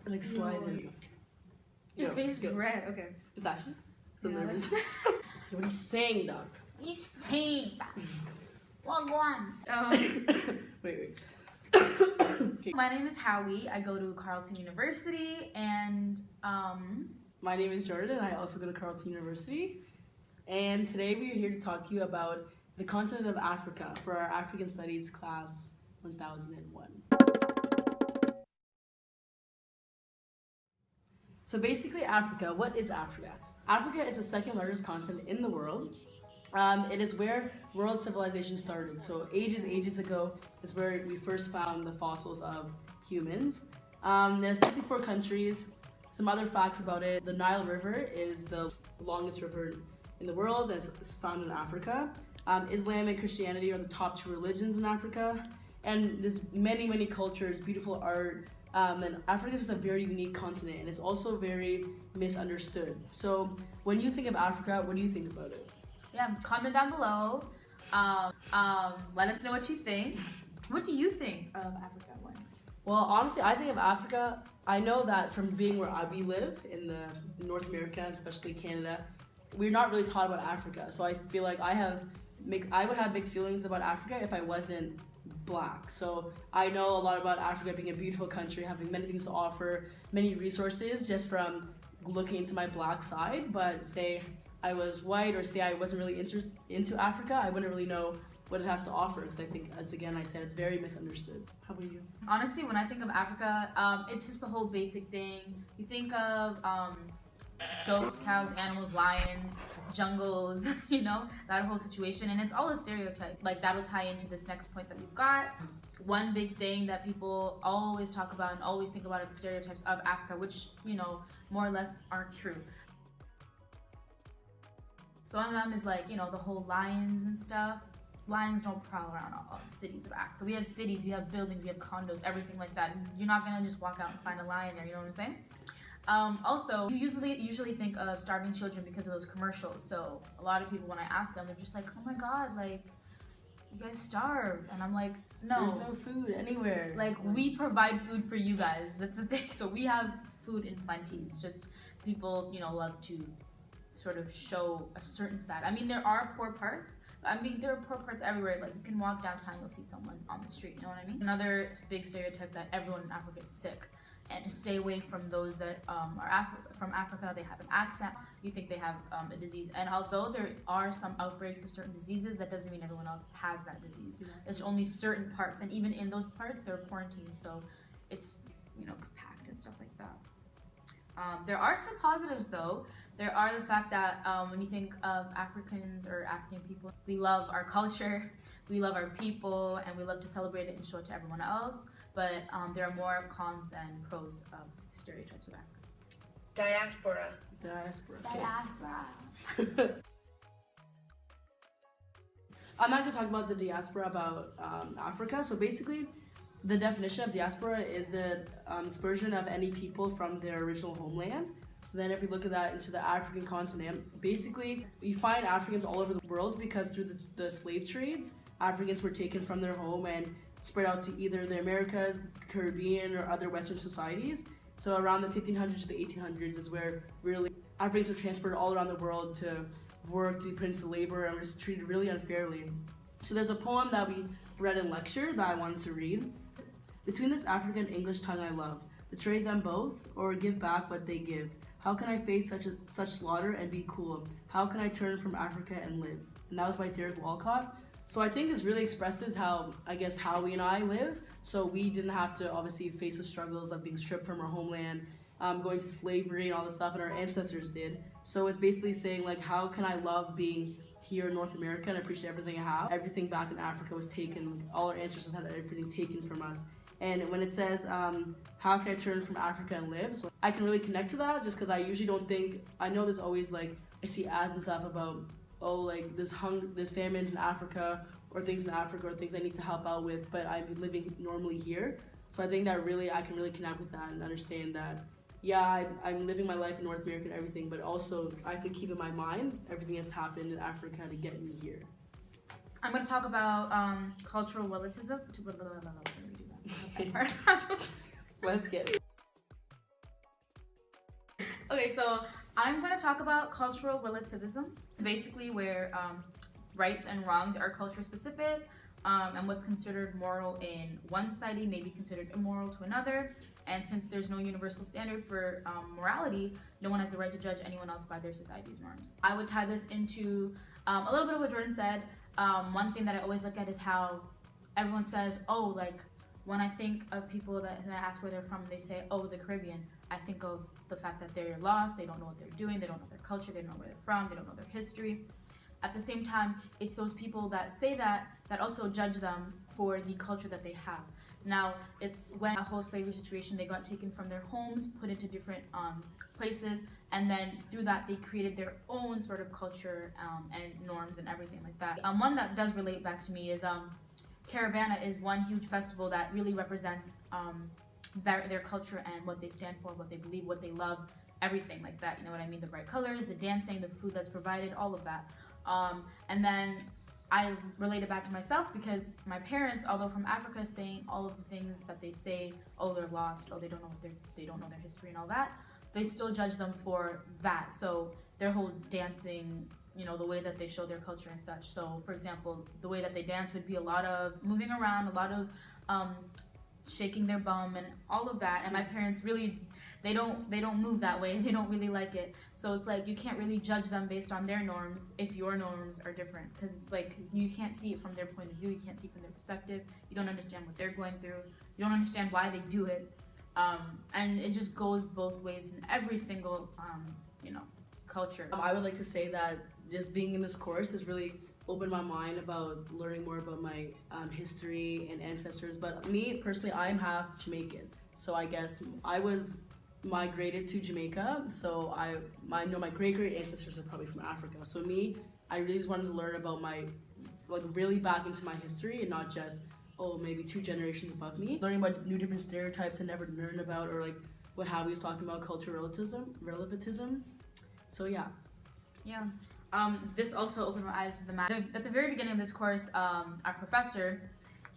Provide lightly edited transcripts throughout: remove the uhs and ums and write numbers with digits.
Like slide in. Your face is red. Okay. It's actually so nervous. What are you saying, dog? He's saying that. Well, go on. Wait. Okay. My name is Howie. I go to Carleton University, and my name is Jordan. I also go to Carleton University, and today we are here to talk to you about the continent of Africa for our African Studies class 1001. So basically, Africa. What is Africa? Africa is the second largest continent in the world. It is where world civilization started. So ages ago is where we first found the fossils of humans. There's 54 countries. Some other facts about it: the Nile River is the longest river in the world, and it's found in Africa. Islam and Christianity are the top two religions in Africa, and there's many cultures, beautiful art. And Africa is just a very unique continent, and it's also very misunderstood. So when you think of Africa, what do you think about it? Yeah, comment down below. Let us know what you think. What do you think of Africa? Well, honestly, I think of Africa. I know that from being where we live in North America, especially Canada, we're not really taught about Africa. So I feel like I would have mixed feelings about Africa if I wasn't Black. So I know a lot about Africa being a beautiful country, having many things to offer, many resources, just from looking into my Black side. But say I was white, or say I wasn't really into Africa, I wouldn't really know what it has to offer, because I think, as again I said, it's very misunderstood. How about you? Honestly, when I think of Africa, it's just the whole basic thing. You think of goats, cows, animals, lions, jungles, you know, that whole situation, and it's all a stereotype. Like, that'll tie into this next point that we've got. One big thing that people always talk about and always think about are the stereotypes of Africa, which, you know, more or less aren't true. So one of them is, like, you know, the whole lions and stuff. Lions don't prowl around all cities of Africa. We have cities, we have buildings, we have condos, everything like that. You're not gonna just walk out and find a lion there, you know what I'm saying? Also, you usually think of starving children because of those commercials. So a lot of people, when I ask them, they're just like, oh my God, like, you guys starve. And I'm like, no. There's no food anywhere. Like, we provide food for you guys. That's the thing. So we have food in plenty. It's just people, you know, love to sort of show a certain side. I mean, there are poor parts. I mean, there are poor parts everywhere. Like, you can walk downtown, you'll see someone on the street, you know what I mean? Another big stereotype that everyone in Africa is sick. And to stay away from those that are from Africa, they have an accent, you think they have a disease. And although there are some outbreaks of certain diseases, that doesn't mean everyone else has that disease. There's only certain parts, and even in those parts, they're quarantined, so it's, you know, compact and stuff like that. There are some positives, though. There are the fact that when you think of Africans or African people, we love our culture, we love our people, and we love to celebrate it and show it to everyone else. But there are more cons than pros of the stereotypes of Africa. Diaspora. Diaspora. I'm not going to talk about the diaspora about Africa. So basically, the definition of diaspora is the dispersion of any people from their original homeland. So then if we look at that into the African continent, basically you find Africans all over the world because through the slave trades, Africans were taken from their home and spread out to either the Americas, Caribbean, or other Western societies. So around the 1500s to the 1800s is where really Africans were transported all around the world to work, to be put into labor, and were just treated really unfairly. So there's a poem that we read in lecture that I wanted to read. Between this African and English tongue I love, betray them both, or give back what they give. How can I face such slaughter and be cool? How can I turn from Africa and live? And that was by Derek Walcott. So I think this really expresses how, I guess, Howie and I live. So we didn't have to obviously face the struggles of being stripped from our homeland, going to slavery and all this stuff, and our ancestors did. So it's basically saying, like, how can I love being here in North America and appreciate everything I have? Everything back in Africa was taken, all our ancestors had everything taken from us. And when it says, how can I turn from Africa and live? So I can really connect to that just because I usually don't think, I know there's always, like, I see ads and stuff about, oh, like, there's famines in Africa, or things in Africa, or things I need to help out with, but I'm living normally here. So I think that really, I can really connect with that and understand that, yeah, I'm living my life in North America and everything, but also I have to keep in my mind everything that's happened in Africa to get me here. I'm going to talk about cultural relativism. Let's get it. Okay, so I'm going to talk about cultural relativism, basically where rights and wrongs are culture specific, and what's considered moral in one society may be considered immoral to another. And since there's no universal standard for morality, no one has the right to judge anyone else by their society's norms. I would tie this into a little bit of what Jordan said. One thing that I always look at is how everyone says, oh, like, when I think of people that I ask where they're from, they say, oh, the Caribbean, I think of the fact that they're lost, they don't know what they're doing, they don't know their culture, they don't know where they're from, they don't know their history. At the same time, it's those people that say that also judge them for the culture that they have. Now, it's when a whole slavery situation, they got taken from their homes, put into different places, and then through that, they created their own sort of culture and norms and everything like that. One that does relate back to me is Caravana is one huge festival that really represents their culture and what they stand for, what they believe, what they love, everything like that. You know what I mean? The bright colors, the dancing, the food that's provided, all of that. And then I relate it back to myself because my parents, although from Africa, saying all of the things that they say, oh, they're lost, oh, they don't know their history and all that, they still judge them for that. So their whole dancing, you know, the way that they show their culture and such. So, for example, the way that they dance would be a lot of moving around, a lot of shaking their bum and all of that. And my parents really, they don't move that way. They don't really like it. So it's like you can't really judge them based on their norms if your norms are different, because it's like you can't see it from their point of view. You can't see it from their perspective. You don't understand what they're going through. You don't understand why they do it. And it just goes both ways in every single, culture. I would like to say that just being in this course has really opened my mind about learning more about my history and ancestors. But me personally, I'm half Jamaican, so I guess I was migrated to Jamaica. So I know my great ancestors are probably from Africa. So me, I really just wanted to learn about really back into my history and not just maybe 2 generations above me. Learning about new different stereotypes I never learned about, or like what Howie was talking about, cultural relativism. So yeah. This also opened my eyes to the matter. At the very beginning of this course, our professor,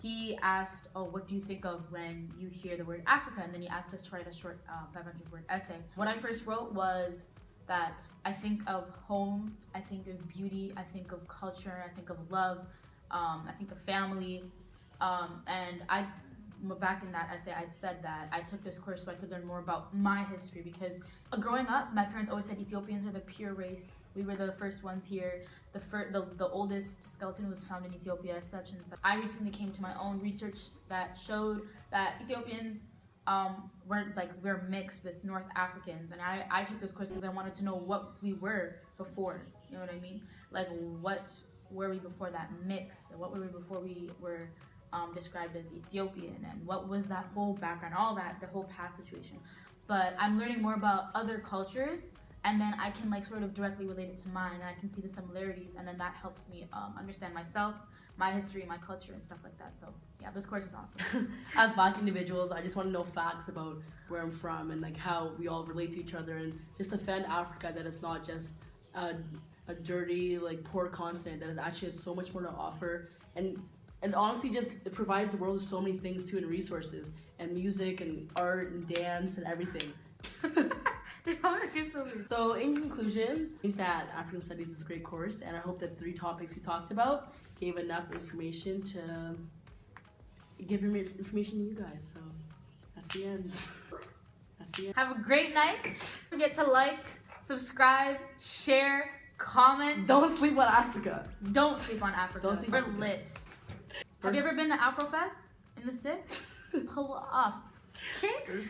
he asked, what do you think of when you hear the word Africa? And then he asked us to write a short 500-word essay. What I first wrote was that I think of home, I think of beauty, I think of culture, I think of love, I think of family. And back in that essay, I'd said that I took this course so I could learn more about my history, because growing up, my parents always said Ethiopians are the pure race. We were the first ones here. The oldest skeleton was found in Ethiopia, such and such. I recently came to my own research that showed that Ethiopians we're mixed with North Africans, and I took this course because I wanted to know what we were before. You know what I mean? Like, what were we before that mix? What were we before we were described as Ethiopian, and what was that whole background, all that, the whole past situation. But I'm learning more about other cultures, and then I can sort of directly relate it to mine, and I can see the similarities, and then that helps me understand myself, my history, my culture, and stuff like that. So yeah, this course is awesome. As Black individuals, I just want to know facts about where I'm from and how we all relate to each other, and just defend Africa, that it's not just a dirty, poor continent, that it actually has so much more to offer, and honestly, it provides the world with so many things too, and resources, and music, and art, and dance, and everything. So in conclusion, I think that African Studies is a great course, and I hope that 3 topics we talked about gave enough information to give information to you guys. So that's the end. Have a great night. Don't forget to like, subscribe, share, comment. Don't sleep on Africa. Don't sleep on Africa. Don't sleep We're on Africa. lit. Have you ever been to Afrofest in the 6th? Pull up. Okay?